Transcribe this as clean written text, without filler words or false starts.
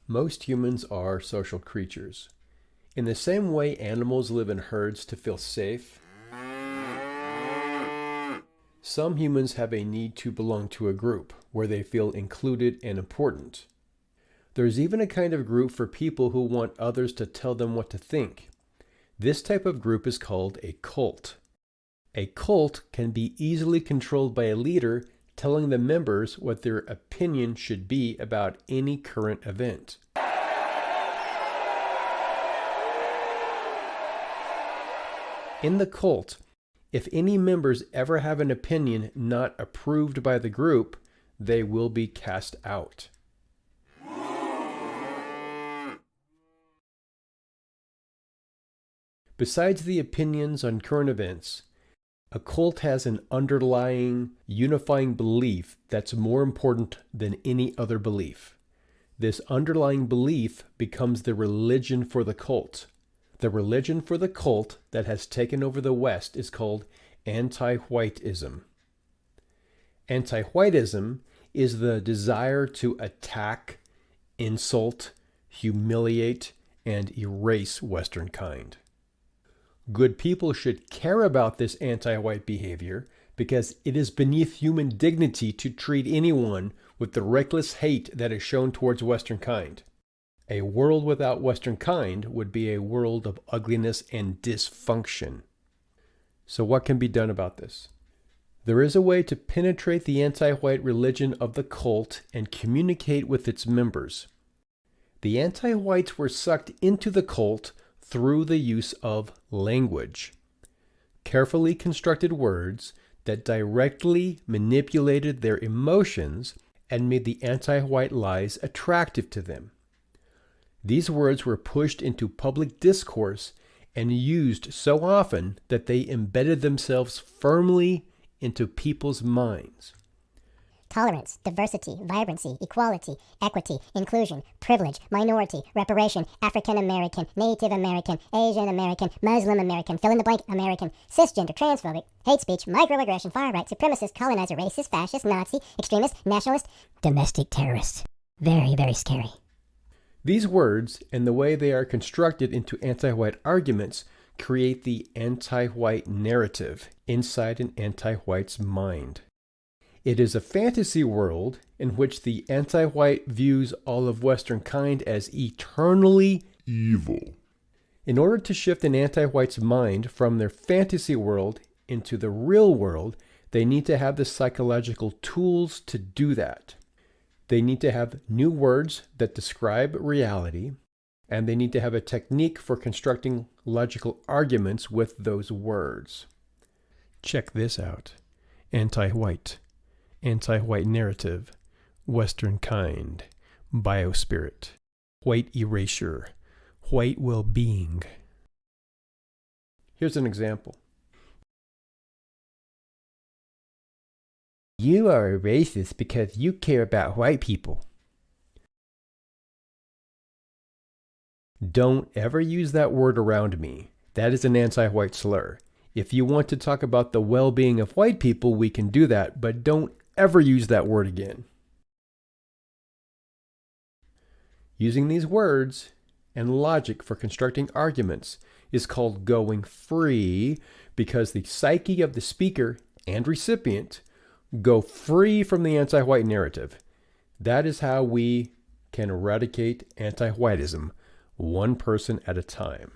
Most humans are social creatures. In the same way animals live in herds to feel safe, some humans have a need to belong to a group where they feel included and important. There's even a kind of group for people who want others to tell them what to think. This type of group is called a cult. A cult can be easily controlled by a leader telling the members what their opinion should be about any current event. In the cult, if any members ever have an opinion not approved by the group, they will be cast out. Besides the opinions on current events, a cult has an underlying, unifying belief that's more important than any other belief. This underlying belief becomes the religion for the cult. The religion for the cult that has taken over the West is called AntiWhiteism. AntiWhiteism is the desire to attack, insult, humiliate, and erase Western kind. Good people should care about this anti-white behavior because it is beneath human dignity to treat anyone with the reckless hate that is shown towards Western kind. A world without Western kind would be a world of ugliness and dysfunction. So what can be done about this? There is a way to penetrate the anti-white religion of the cult and communicate with its members. The anti-whites were sucked into the cult through the use of language. Carefully constructed words that directly manipulated their emotions and made the anti-white lies attractive to them. These words were pushed into public discourse and used so often that they embedded themselves firmly into people's minds. Tolerance, diversity, vibrancy, equality, equity, inclusion, privilege, minority, reparation, African American, Native American, Asian American, Muslim American, fill-in-the-blank American, cisgender, transphobic, hate speech, microaggression, far-right, supremacist, colonizer, racist, fascist, Nazi, extremist, nationalist, domestic terrorist. Very, very scary. These words and the way they are constructed into anti-white arguments create the anti-white narrative inside an anti-white's mind. It is a fantasy world in which the anti-white views all of Western kind as eternally evil. In order to shift an anti-white's mind from their fantasy world into the real world, they need to have the psychological tools to do that. They need to have new words that describe reality, and they need to have a technique for constructing logical arguments with those words. Check this out. Anti-white. Anti-white narrative, Western kind, biospirit, white erasure, white well-being. Here's an example. You are a racist because you care about white people. Don't ever use that word around me. That is an anti-white slur. If you want to talk about the well-being of white people, we can do that, but don't ever use that word again. Using these words and logic for constructing arguments is called going free because the psyche of the speaker and recipient go free from the anti-white narrative. That is how we can eradicate anti-whiteism, one person at a time.